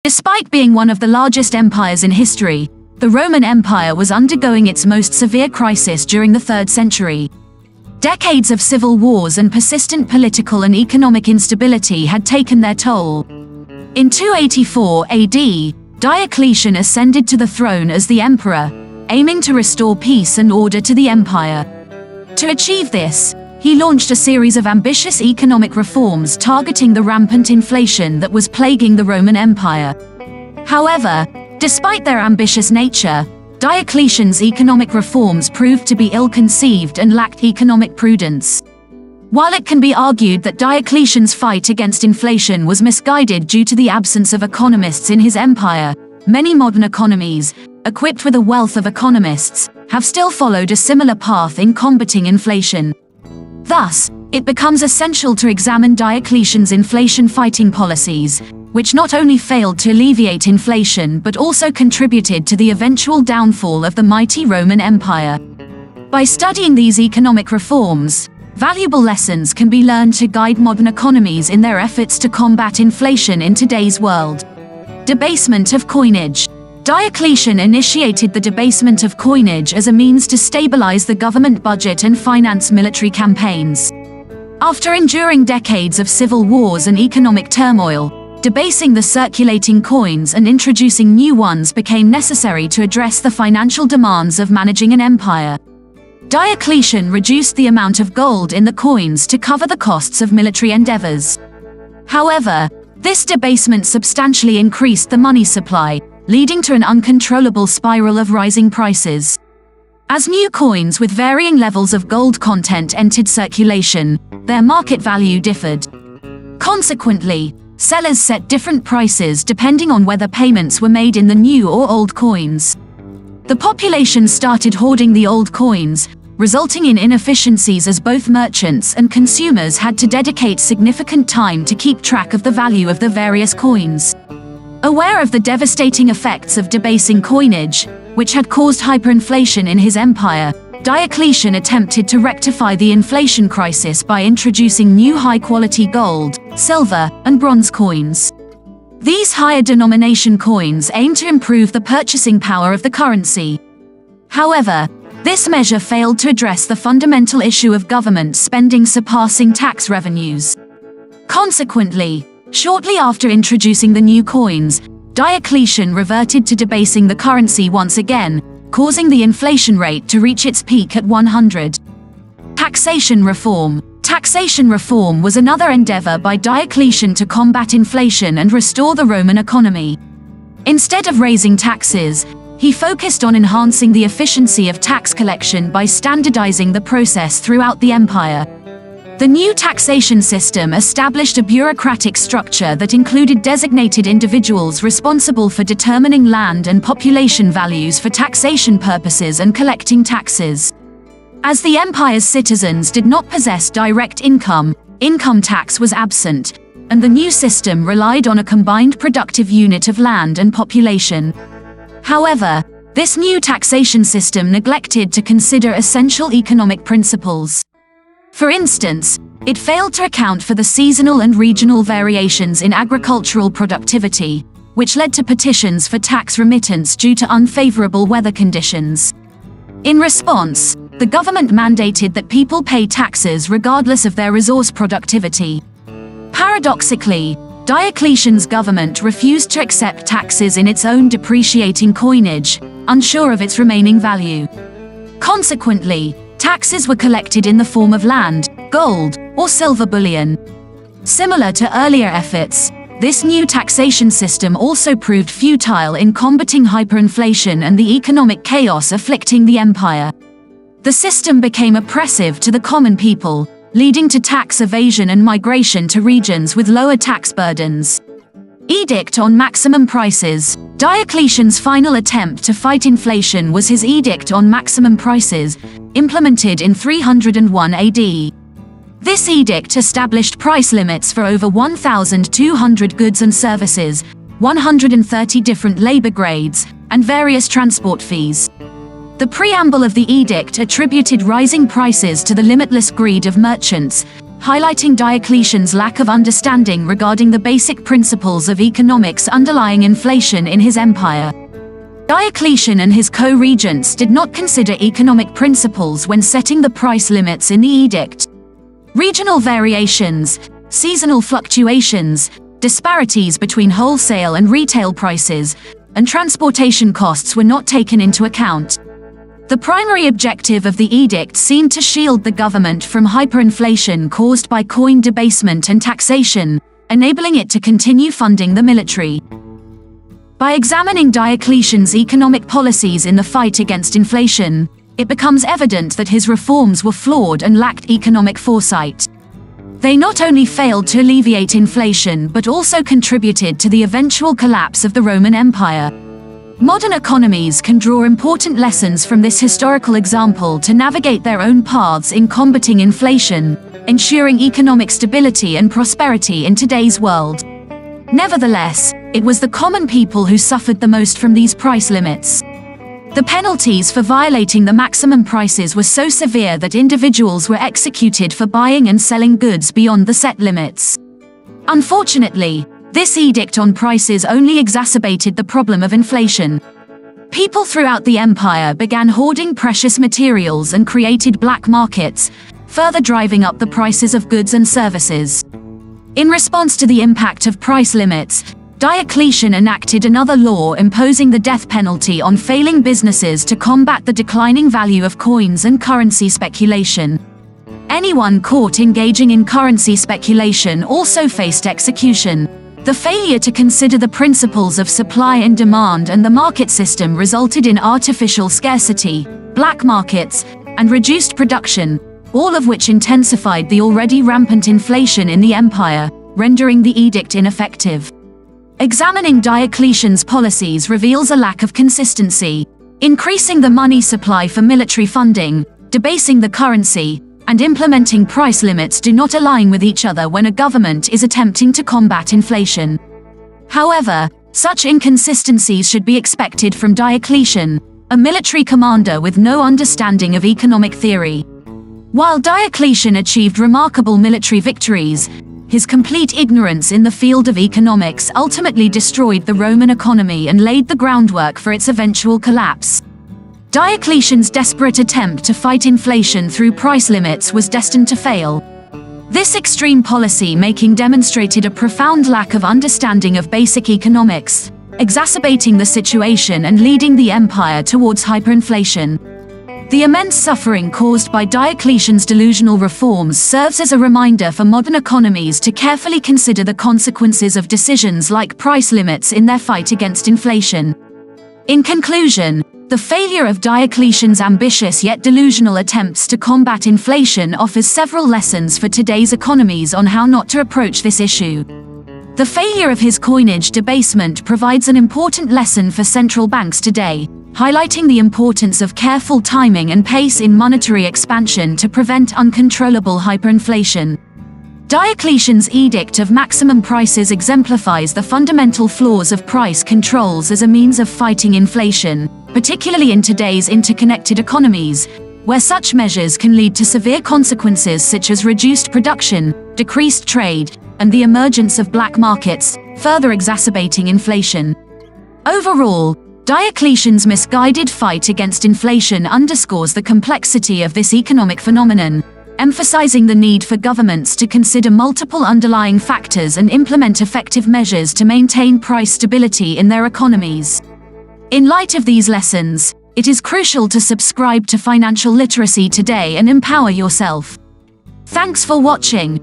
Despite being one of the largest empires in history, the Roman Empire was undergoing its most severe crisis during the 3rd century. Decades of civil wars and persistent political and economic instability had taken their toll. In 284 AD, Diocletian ascended to the throne as the emperor, aiming to restore peace and order to the empire. To achieve this, he launched a series of ambitious economic reforms targeting the rampant inflation that was plaguing the Roman Empire. However, despite their ambitious nature, Diocletian's economic reforms proved to be ill-conceived and lacked economic prudence. While it can be argued that Diocletian's fight against inflation was misguided due to the absence of economists in his empire, many modern economies, equipped with a wealth of economists, have still followed a similar path in combating inflation. Thus, it becomes essential to examine Diocletian's inflation-fighting policies, which not only failed to alleviate inflation but also contributed to the eventual downfall of the mighty Roman Empire. By studying these economic reforms, valuable lessons can be learned to guide modern economies in their efforts to combat inflation in today's world. Debasement of coinage. Diocletian initiated the debasement of coinage as a means to stabilize the government budget and finance military campaigns. After enduring decades of civil wars and economic turmoil, debasing the circulating coins and introducing new ones became necessary to address the financial demands of managing an empire. Diocletian reduced the amount of gold in the coins to cover the costs of military endeavors. However, this debasement substantially increased the money supply, leading to an uncontrollable spiral of rising prices. As new coins with varying levels of gold content entered circulation, their market value differed. Consequently, sellers set different prices depending on whether payments were made in the new or old coins. The population started hoarding the old coins, resulting in inefficiencies as both merchants and consumers had to dedicate significant time to keep track of the value of the various coins. Aware of the devastating effects of debasing coinage, which had caused hyperinflation in his empire, Diocletian attempted to rectify the inflation crisis by introducing new high-quality gold, silver, and bronze coins. These higher denomination coins aimed to improve the purchasing power of the currency. However, this measure failed to address the fundamental issue of government spending surpassing tax revenues. Consequently, shortly after introducing the new coins, Diocletian reverted to debasing the currency once again, causing the inflation rate to reach its peak at 100. Taxation reform. Taxation reform was another endeavor by Diocletian to combat inflation and restore the Roman economy. Instead of raising taxes, he focused on enhancing the efficiency of tax collection by standardizing the process throughout the empire. The new taxation system established a bureaucratic structure that included designated individuals responsible for determining land and population values for taxation purposes and collecting taxes. As the empire's citizens did not possess direct income, income tax was absent, and the new system relied on a combined productive unit of land and population. However, this new taxation system neglected to consider essential economic principles. For instance, it failed to account for the seasonal and regional variations in agricultural productivity, which led to petitions for tax remittance due to unfavorable weather conditions. In response, the government mandated that people pay taxes regardless of their resource productivity. Paradoxically, Diocletian's government refused to accept taxes in its own depreciating coinage, unsure of its remaining value. Consequently, taxes were collected in the form of land, gold, or silver bullion. Similar to earlier efforts, this new taxation system also proved futile in combating hyperinflation and the economic chaos afflicting the empire. The system became oppressive to the common people, leading to tax evasion and migration to regions with lower tax burdens. Edict on maximum prices. Diocletian's final attempt to fight inflation was his Edict on maximum prices, implemented in 301 AD. This edict established price limits for over 1,200 goods and services, 130 different labor grades, and various transport fees. The preamble of the edict attributed rising prices to the limitless greed of merchants, highlighting Diocletian's lack of understanding regarding the basic principles of economics underlying inflation in his empire. Diocletian and his co-regents did not consider economic principles when setting the price limits in the edict. Regional variations, seasonal fluctuations, disparities between wholesale and retail prices, and transportation costs were not taken into account. The primary objective of the edict seemed to shield the government from hyperinflation caused by coin debasement and taxation, enabling it to continue funding the military. By examining Diocletian's economic policies in the fight against inflation, it becomes evident that his reforms were flawed and lacked economic foresight. They not only failed to alleviate inflation but also contributed to the eventual collapse of the Roman Empire. Modern economies can draw important lessons from this historical example to navigate their own paths in combating inflation, ensuring economic stability and prosperity in today's world. Nevertheless, it was the common people who suffered the most from these price limits. The penalties for violating the maximum prices were so severe that individuals were executed for buying and selling goods beyond the set limits. Unfortunately, this edict on prices only exacerbated the problem of inflation. People throughout the empire began hoarding precious materials and created black markets, further driving up the prices of goods and services. In response to the impact of price limits, Diocletian enacted another law imposing the death penalty on failing businesses to combat the declining value of coins and currency speculation. Anyone caught engaging in currency speculation also faced execution. The failure to consider the principles of supply and demand and the market system resulted in artificial scarcity, black markets, and reduced production, all of which intensified the already rampant inflation in the empire, rendering the edict ineffective. Examining Diocletian's policies reveals a lack of consistency. Increasing the money supply for military funding, debasing the currency, and implementing price limits do not align with each other when a government is attempting to combat inflation. However, such inconsistencies should be expected from Diocletian, a military commander with no understanding of economic theory. While Diocletian achieved remarkable military victories, his complete ignorance in the field of economics ultimately destroyed the Roman economy and laid the groundwork for its eventual collapse. Diocletian's desperate attempt to fight inflation through price limits was destined to fail. This extreme policy-making demonstrated a profound lack of understanding of basic economics, exacerbating the situation and leading the empire towards hyperinflation. The immense suffering caused by Diocletian's delusional reforms serves as a reminder for modern economies to carefully consider the consequences of decisions like price limits in their fight against inflation. In conclusion, the failure of Diocletian's ambitious yet delusional attempts to combat inflation offers several lessons for today's economies on how not to approach this issue. The failure of his coinage debasement provides an important lesson for central banks today, highlighting the importance of careful timing and pace in monetary expansion to prevent uncontrollable hyperinflation. Diocletian's edict of maximum prices exemplifies the fundamental flaws of price controls as a means of fighting inflation, particularly in today's interconnected economies, where such measures can lead to severe consequences such as reduced production, decreased trade, and the emergence of black markets, further exacerbating inflation. Overall, Diocletian's misguided fight against inflation underscores the complexity of this economic phenomenon, emphasizing the need for governments to consider multiple underlying factors and implement effective measures to maintain price stability in their economies. In light of these lessons, it is crucial to subscribe to financial literacy today and empower yourself. Thanks for watching.